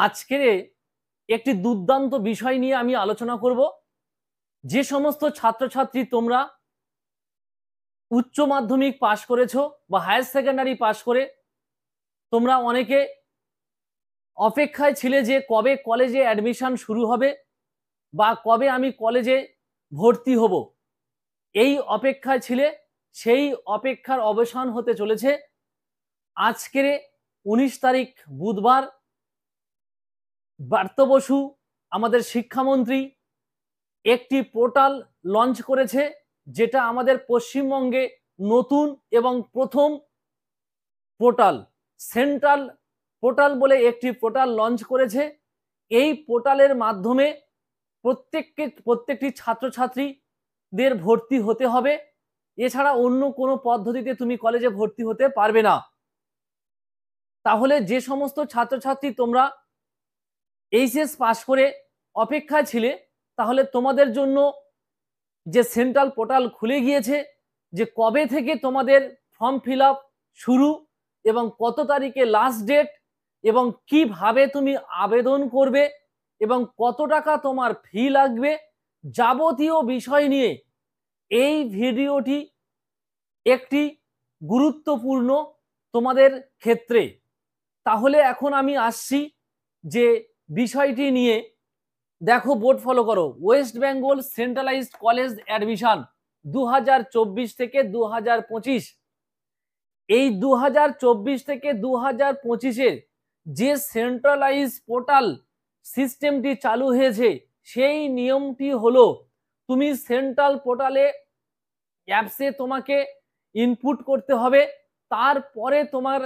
আজকের একটি দুর্দান্ত বিষয় নিয়ে আমি আলোচনা করব। যে সমস্ত ছাত্রছাত্রী তোমরা উচ্চ মাধ্যমিক পাশ করেছো বা হায়ার সেকেন্ডারি পাশ করে তোমরা অনেকে অপেক্ষায় ছিলে যে কবে কলেজে অ্যাডমিশন শুরু হবে বা কবে আমি কলেজে ভর্তি হব, এই অপেক্ষায় ছিলে। সেই অপেক্ষার অবসান হতে চলেছে আজকের 19 তারিখ বুধবার। ব্রাত্য বসু আমাদের শিক্ষামন্ত্রী একটি পোর্টাল লঞ্চ করেছে, যেটা আমাদের পশ্চিমবঙ্গে নতুন এবং প্রথম পোর্টাল। সেন্ট্রাল পোর্টাল বলে একটি পোর্টাল লঞ্চ করেছে। এই পোর্টালের মাধ্যমে প্রত্যেকটি ছাত্রছাত্রীদের ভর্তি হতে হবে। এছাড়া অন্য কোনো পদ্ধতিতে তুমি কলেজে ভর্তি হতে পারবে না। তাহলে যে সমস্ত ছাত্রছাত্রী তোমরা এইচএস পাশ করে অপেক্ষায় ছিলে, তাহলে তোমাদের জন্য যে সেন্ট্রাল পোর্টাল খুলে গিয়েছে, যে কবে থেকে তোমাদের ফর্ম ফিল আপ শুরু এবং কত তারিখে লাস্ট ডেট এবং কিভাবে তুমি আবেদন করবে এবং কত টাকা তোমার ফি লাগবে, যাবতীয় বিষয় নিয়ে এই ভিডিওটি একটি গুরুত্বপূর্ণ তোমাদের ক্ষেত্রে। তাহলে এখন আমি আসছি যে বিষয়টি নিয়ে। দেখো, বোর্ড ফলো করো। West Bengal centralised college admission 2024 থেকে 2025। এই 2024 থেকে 2025-এর যে সেন্ট্রালাইজ পোর্টাল সিস্টেমটি চালু হয়েছে, সেই নিয়মটি হলো তুমি সেন্ট্রাল পোর্টালে অ্যাপসে তোমাকে ইনপুট করতে হবে। তারপরে তোমার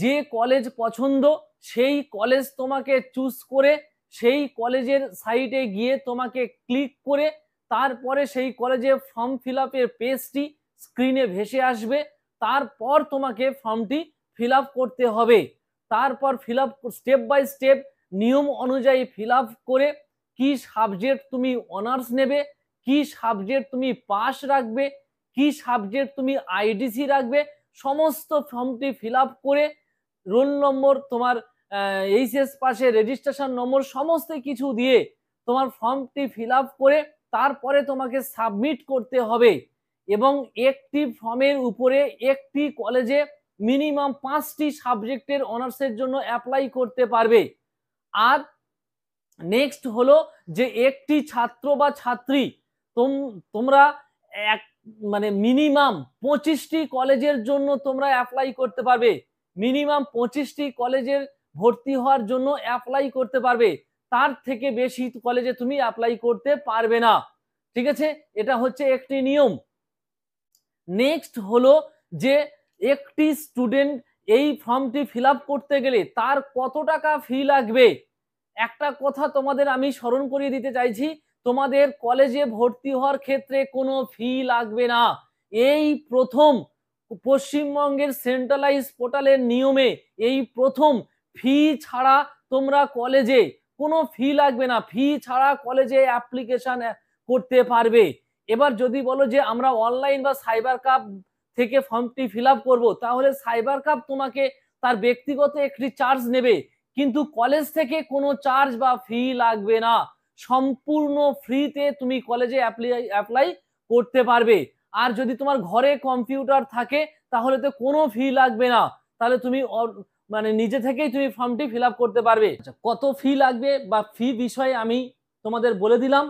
যে কলেজ পছন্দ সেই কলেজ তোমাকে চুজ করে সেই কলেজের সাইটে গিয়ে তোমাকে ক্লিক করে তারপরে সেই কলেজে ফর্ম ফিল আপের পেজটি স্ক্রিনে ভেসে আসবে। তারপর তোমাকে ফর্মটি ফিল আপ করতে হবে। তারপর fill up step by step নিয়ম অনুযায়ী ফিল আপ করে কি সাবজেক্ট তুমি অনার্স নেবে, কি সাবজেক্ট তুমি পাস রাখবে, কি সাবজেক্ট তুমি আইডিসি রাখবে, সমস্ত ফর্মটি ফিল আপ করে রোল নম্বর, তোমার এইচএস পাশে রেজিস্ট্রেশন নম্বর, সমস্ত কিছু দিয়ে তোমার ফর্মটি ফিল আপ করে তারপরে তোমাকে সাবমিট করতে হবে। এবং একটি ফর্মের উপরে একটি কলেজে মিনিমাম 5টি সাবজেক্টের অনার্সের জন্য অ্যাপ্লাই করতে পারবে। আর নেক্সট হলো যে একটি ছাত্র বা ছাত্রী তোমরা এক মিনিমাম 25টি কলেজের জন্য তোমরা অ্যাপ্লাই করতে পারবে। মিনিমাম 25টি কলেজের ভর্তি হওয়ার জন্য অ্যাপ্লাই করতে পারবে। তার থেকে বেশি কলেজে তুমি অ্যাপ্লাই করতে পারবে না। ঠিক আছে, এটা হচ্ছে একটি নিয়ম। নেক্সট হলো যে একটি স্টুডেন্ট এই ফর্মটি ফিল আপ করতে গেলে তার কত টাকা ফি লাগবে। একটা কথা তোমাদের আমি স্মরণ করিয়ে দিতে চাইছি, তোমাদের কলেজে ভর্তি হওয়ার ক্ষেত্রে কোনো ফি লাগবে না। এই প্রথম পশ্চিমবঙ্গের সেন্ট্রালাইজ পোর্টালের নিয়মে এই প্রথম ফি ছাড়া তোমরা কলেজে, কোনো ফি লাগবে না, ফি ছাড়া কলেজে অ্যাপ্লিকেশন করতে পারবে। এবার যদি বলো যে আমরা অনলাইন বা সাইবার ক্যাফ থেকে ফর্মটি ফিল আপ করবো, তাহলে সাইবার ক্যাফ তোমাকে তার ব্যক্তিগত একটি চার্জ নেবে, কিন্তু কলেজ থেকে কোনো চার্জ বা ফি লাগবে না। সম্পূর্ণ ফ্রিতে তুমি কলেজে অ্যাপ্লাই করতে পারবে। আর যদি তোমার ঘরে কম্পিউটার থাকে তাহলে তো কোনো ফি লাগবে না, তাহলে তুমি নিজে থেকেই তুমি ফর্মটি ফিল আপ করতে পারবে। কত ফি লাগবে বা ফি বিষয়ে আমি তোমাদের বলে দিলাম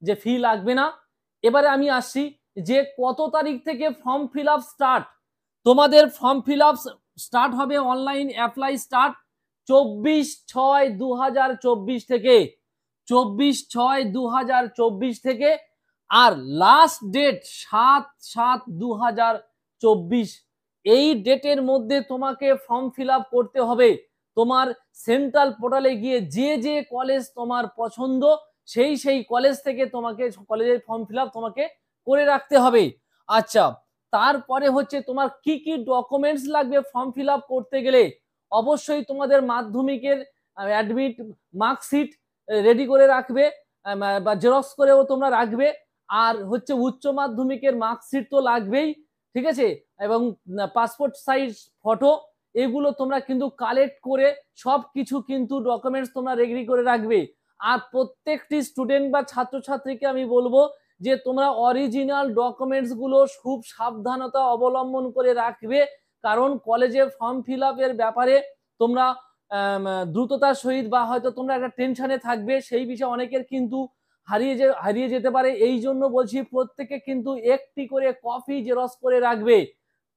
যে ফি লাগবে না। এবারে আমি আসছি যে কত তারিখ থেকে ফর্ম ফিল আপ স্টার্ট। তোমাদের ফর্ম ফিল আপ স্টার্ট হবে, অনলাইন অ্যাপ্লাই স্টার্ট 24/6/2024 থেকে, 24/6/2024 থেকে। আর লাস্ট ডেট 7/7/2024। এই ডেটের মধ্যে তোমাকে ফর্ম ফিল আপ করতে হবে। তোমার সেন্ট্রাল পোর্টালে গিয়ে যে যে কলেজ তোমার পছন্দ সেই কলেজ থেকে তোমাকে কলেজের ফর্ম ফিল আপ তোমাকে করে রাখতে হবে। আচ্ছা, তারপরে হচ্ছে তোমার কি কি ডকুমেন্টস লাগবে ফর্ম ফিল আপ করতে গেলে। অবশ্যই তোমাদের মাধ্যমিকের অ্যাডমিট মার্কশিট রেডি করে রাখবে বা জেরক্স করেও তোমরা রাখবে। আর হচ্ছে উচ্চ মাধ্যমিকের মার্কশিট তো লাগবেই, ঠিক আছে, এবং পাসপোর্ট সাইজ ফটো এগুলো তোমরা কিন্তু কালেক্ট করে সব কিছু কিন্তু ডকুমেন্টস তোমরা রেডি করে রাখবে। আর প্রত্যেকটি স্টুডেন্ট বা ছাত্রছাত্রীকে আমি বলবো যে তোমরা অরিজিনাল ডকুমেন্টস গুলো খুব সাবধানতা অবলম্বন করে রাখবে, কারণ কলেজে ফর্ম ফিল আপের ব্যাপারে তোমরা দ্রুততার সহিত বা হয়তো তোমরা একটা টেনশনে থাকবে, সেই বিষয়ে অনেকের কিন্তু হারিয়ে যেতে পারে। এই জন্য বলছি প্রত্যেকে কিন্তু একটি করে কপি জেরক্স করে রাখবে,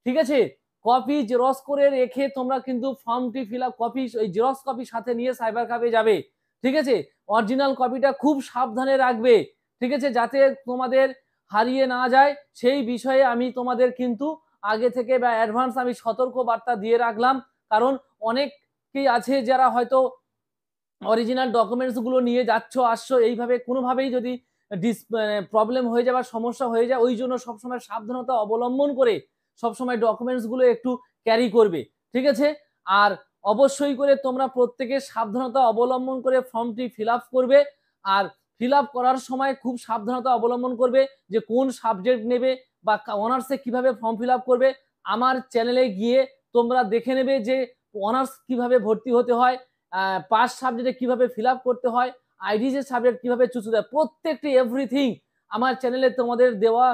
ঠিক আছে? কপি জেরক্স করে রেখে তোমরা কিন্তু ফর্মটি ফিল আপ কপি, ওই জেরক্স কপি সাথে নিয়ে সাইবার ক্যাফে যাবে, ঠিক আছে? অরিজিনাল কপিটা খুব সাবধানে রাখবে, ঠিক আছে, যাতে তোমাদের হারিয়ে না যায়। সেই বিষয়ে আমি তোমাদের কিন্তু আগে থেকে বা অ্যাডভান্স আমি সতর্ক বার্তা দিয়ে রাখলাম, কারণ অনেকেই আছে যারা হয়তো অরিজিনাল ডকুমেন্টস গুলো নিয়ে যাচ্ছ আসছো, এইভাবে কোনোভাবেই যদি প্রবলেম হয়ে যাওয়ার সমস্যা হয়ে যায়, ওই জন্য সবসময় সাবধানতা অবলম্বন করে সবসময় ডকুমেন্টস গুলো একটু ক্যারি করবে, ঠিক আছে? আর অবশ্যই করে তোমরা প্রত্যেকে সাবধানতা অবলম্বন করে ফর্মটি ফিল আপ করবে। আর ফিল আপ করার সময় খুব সাবধানতা অবলম্বন করবে যে কোন সাবজেক্ট নেবে বা অনার্সে কিভাবে ফর্ম ফিল আপ করবে। আমার চ্যানেলে গিয়ে তোমরা দেখে নেবে যে অনার্স কিভাবে ভর্তি হতে হয়, পাস সাবজেক্টে কিভাবে ফিল আপ করতে হয়, আইডিজে সাবজেক্ট কিভাবে চুজ করতে হয়, প্রত্যেকটি এভরিথিং আমার চ্যানেলে তোমাদের দেওয়া,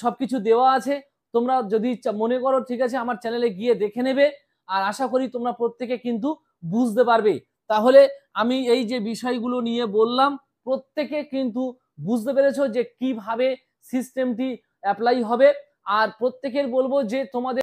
সবকিছু দেওয়া আছে। তোমরা যদি মনে করো ঠিক আছে আমার চ্যানেলে গিয়ে দেখে নেবে, আর আশা করি তোমরা প্রত্যেকে কিন্তু বুঝতে পারবে। তাহলে আমি এই যে বিষয়গুলো নিয়ে বললাম, প্রত্যেকে কিন্তু বুঝতে পেরেছো যে কিভাবে সিস্টেমটি অ্যাপ্লাই হবে। আর প্রত্যেকের বলবো যে তোমাদের